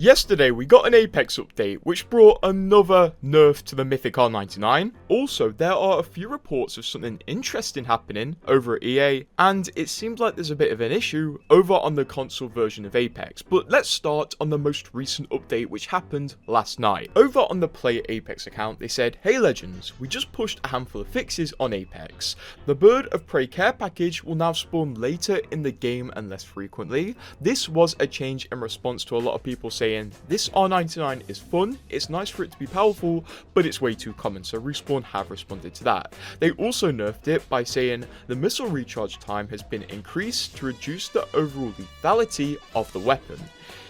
Yesterday we got an Apex update which brought another nerf to the Mythic R99. Also, there are a few reports of something interesting happening over at EA, and it seems like there's a bit of an issue over on the console version of Apex. But let's start on the most recent update which happened last night. Over on the Play Apex account they said, "Hey Legends, we just pushed a handful of fixes on Apex. The Bird of Prey care package will now spawn later in the game and less frequently. This was a change in response to a lot of people saying this R99 is fun, it's nice for it to be powerful, but it's way too common," so Respawn have responded to that. They also nerfed it by saying the missile recharge time has been increased to reduce the overall lethality of the weapon.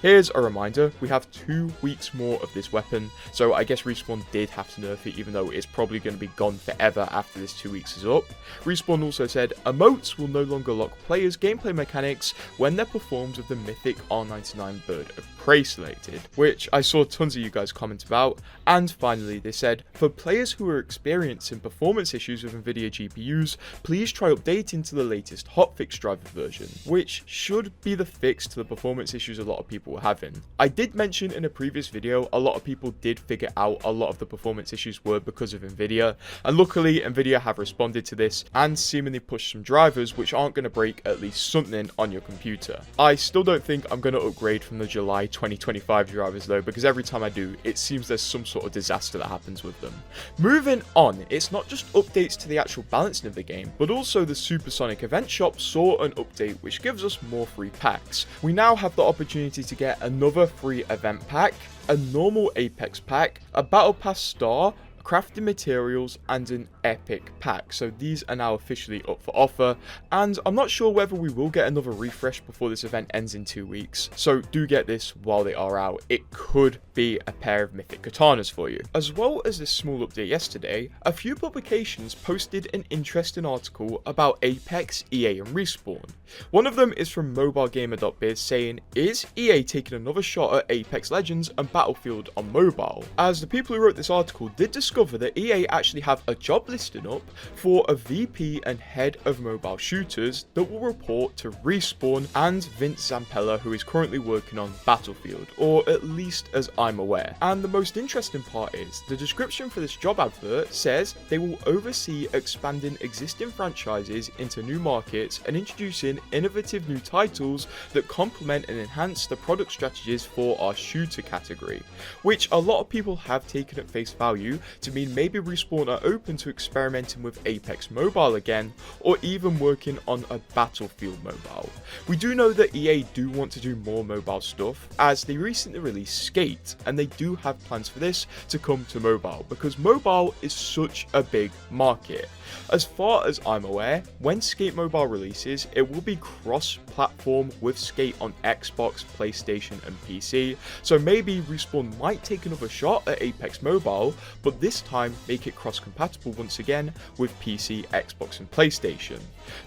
Here's a reminder, we have 2 weeks more of this weapon, so I guess Respawn did have to nerf it even though it's probably going to be gone forever after this 2 weeks is up. Respawn also said emotes will no longer lock players' gameplay mechanics when they're performed with the Mythic R99 Bird of Prey selected, which I saw tons of you guys comment about. And finally they said, for players who are experiencing performance issues with Nvidia GPUs, please try updating to the latest hotfix driver version, which should be the fix to the performance issues a lot of people were having. I did mention in a previous video, a lot of people did figure out a lot of the performance issues were because of Nvidia, and luckily Nvidia have responded to this and seemingly pushed some drivers which aren't going to break at least something on your computer. I still don't think I'm going to upgrade from the July 2025 drivers though, because every time I do, it seems there's some sort of disaster that happens with them. Moving on, it's not just updates to the actual balancing of the game, but also the Supersonic event shop saw an update which gives us more free packs. We now have the opportunity to get another free event pack, a normal Apex pack, a Battle Pass star, crafting materials, and an epic pack. So these are now officially up for offer, and I'm not sure whether we will get another refresh before this event ends in 2 weeks, so do get this while they are out. It could be a pair of mythic katanas for you. As well as this small update yesterday, a few publications posted an interesting article about Apex, EA and Respawn. One of them is from mobilegamer.biz saying, is EA taking another shot at Apex Legends and Battlefield on mobile? As the people who wrote this article did discover that EA actually have a job listing up for a VP and head of mobile shooters that will report to Respawn and Vince Zampella, who is currently working on Battlefield, or at least as I'm aware. And the most interesting part is, the description for this job advert says they will oversee expanding existing franchises into new markets and introducing innovative new titles that complement and enhance the product strategies for our shooter category, which a lot of people have taken at face value to mean maybe Respawn are open to experimenting with Apex Mobile again, or even working on a Battlefield mobile. We do know that EA do want to do more mobile stuff, as they recently released Skate, and they do have plans for this to come to mobile, because mobile is such a big market. As far as I'm aware, when Skate Mobile releases, it will be cross-platform with Skate on Xbox, PlayStation and PC, so maybe Respawn might take another shot at Apex Mobile, but this time make it cross-compatible once again with PC, Xbox and PlayStation.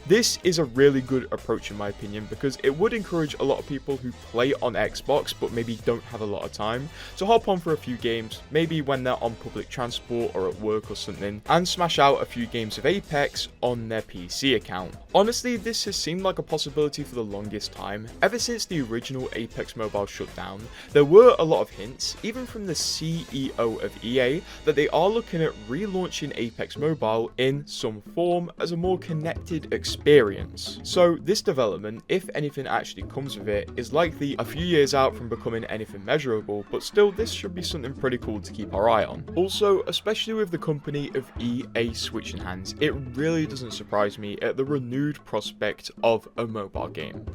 This is a really good approach in my opinion, because it would encourage a lot of people who play on Xbox but maybe don't have a lot of time to hop on for a few games, maybe when they're on public transport or at work or something, and smash out a few games of Apex on their PC account. Honestly, this has seemed like a possibility for the longest time. Ever since the original Apex Mobile shut down, there were a lot of hints, even from the CEO of EA, that they are looking at relaunching Apex Mobile in some form as a more connected experience. So this development, if anything actually comes of it, is likely a few years out from becoming anything measurable, but still this should be something pretty cool to keep our eye on. Also, especially with the company of EA switching hands, it really doesn't surprise me at the renewed prospect of a mobile game.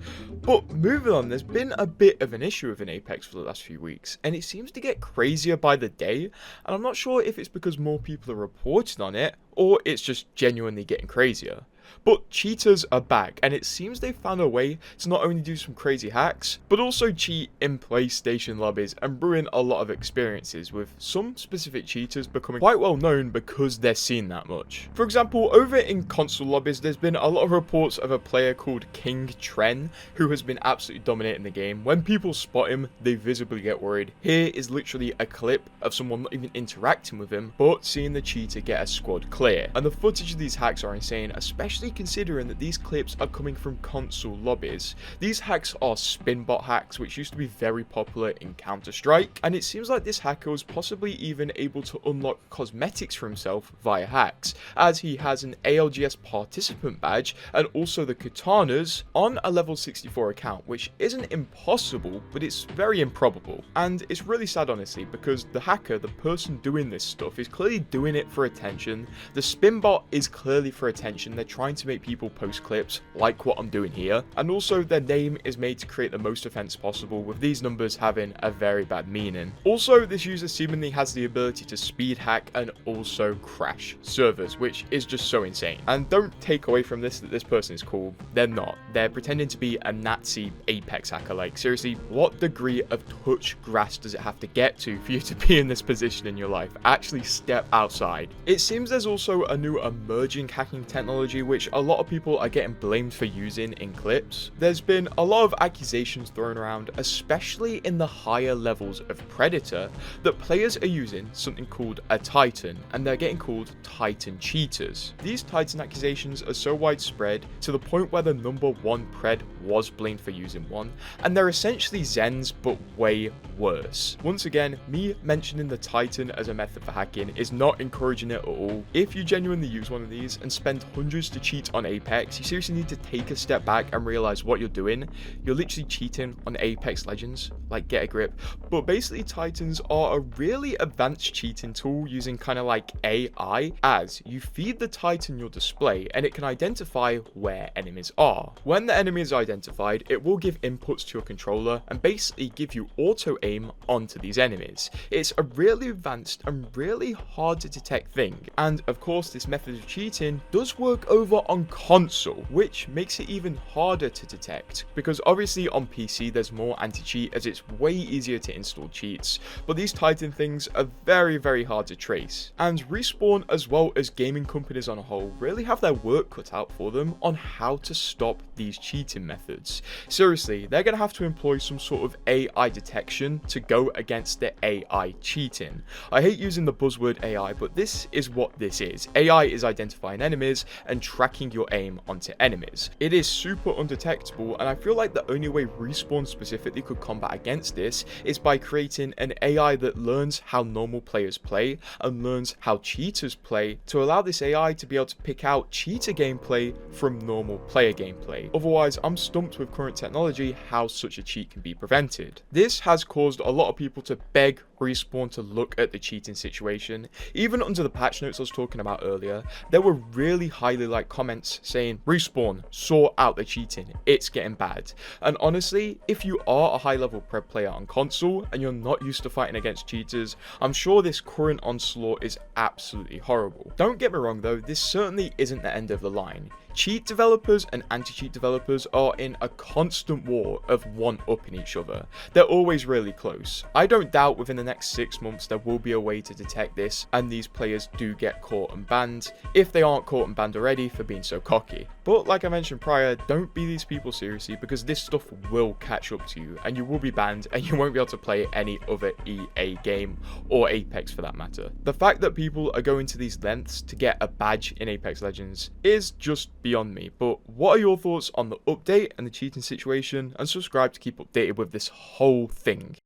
But moving on, there's been a bit of an issue with an Apex for the last few weeks, and it seems to get crazier by the day, and I'm not sure if it's because more people are reporting on it, or it's just genuinely getting crazier. But cheaters are back, and it seems they've found a way to not only do some crazy hacks, but also cheat in PlayStation lobbies and ruin a lot of experiences, with some specific cheaters becoming quite well known because they're seen that much. For example, over in console lobbies, there's been a lot of reports of a player called King Tren, who has been absolutely dominating the game. When people spot him, they visibly get worried. Here is literally a clip of someone not even interacting with him, but seeing the cheater get a squad clear. And the footage of these hacks are insane, especially especially considering that these clips are coming from console lobbies. These hacks are spinbot hacks, which used to be very popular in Counter-Strike, and it seems like this hacker was possibly even able to unlock cosmetics for himself via hacks, as he has an ALGS participant badge and also the katanas on a level 64 account, which isn't impossible, but it's very improbable. And it's really sad, honestly, because the hacker, the person doing this stuff, is clearly doing it for attention. The spinbot is clearly for attention. They're trying to make people post clips like what I'm doing here, and also their name is made to create the most offense possible, with these numbers having a very bad meaning. Also, this user seemingly has the ability to speed hack and also crash servers, which is just so insane. And don't take away from this that this person is cool. They're not. They're pretending to be a Nazi Apex hacker. Like, seriously, what degree of touch grass does it have to get to for you to be in this position in your life? Actually step outside. It seems there's also a new emerging hacking technology which a lot of people are getting blamed for using in clips. There's been a lot of accusations thrown around, especially in the higher levels of Predator, that players are using something called a Titan, and they're getting called Titan cheaters. These Titan accusations are so widespread to the point where the #1 Pred was blamed for using one, and they're essentially Zens but way worse. Once again, me mentioning the Titan as a method for hacking is not encouraging it at all. If you genuinely use one of these and spend hundreds to cheat on Apex, you seriously need to take a step back and realize what you're doing. You're literally cheating on Apex Legends, like, get a grip. But basically, Titans are a really advanced cheating tool using kind of like AI, as you feed the Titan your display and it can identify where enemies are. When the enemy is identified, it will give inputs to your controller and basically give you auto aim onto these enemies. It's a really advanced and really hard to detect thing, and of course this method of cheating does work over on console, which makes it even harder to detect, because obviously on PC there's more anti-cheat as it's way easier to install cheats, but these Titan things are very hard to trace. And Respawn, as well as gaming companies on a whole, really have their work cut out for them on how to stop these cheating methods. Seriously, they're going to have to employ some sort of AI detection to go against the AI cheating. I hate using the buzzword AI, but this is what this is. AI is identifying enemies and tracking your aim onto enemies. It is super undetectable, and I feel like the only way Respawn specifically could combat against this is by creating an AI that learns how normal players play and learns how cheaters play, to allow this AI to be able to pick out cheater gameplay from normal player gameplay. Otherwise, I'm stumped with current technology how such a cheat can be prevented. This has caused a lot of people to beg Respawn to look at the cheating situation. Even under the patch notes I was talking about earlier, there were really highly liked comments saying, Respawn, sort out the cheating, it's getting bad. And honestly, if you are a high level Pred player on console and you're not used to fighting against cheaters, I'm sure this current onslaught is absolutely horrible. Don't get me wrong though, this certainly isn't the end of the line. Cheat developers and anti-cheat developers are in a constant war of one-upping each other. They're always really close. I don't doubt within the next 6 months there will be a way to detect this and these players do get caught and banned, if they aren't caught and banned already for being so cocky. But like I mentioned prior, don't be these people seriously, because this stuff will catch up to you and you will be banned and you won't be able to play any other EA game, or Apex for that matter. The fact that people are going to these lengths to get a badge in Apex Legends is just beyond me. But what are your thoughts on the update and the cheating situation? And subscribe to keep updated with this whole thing.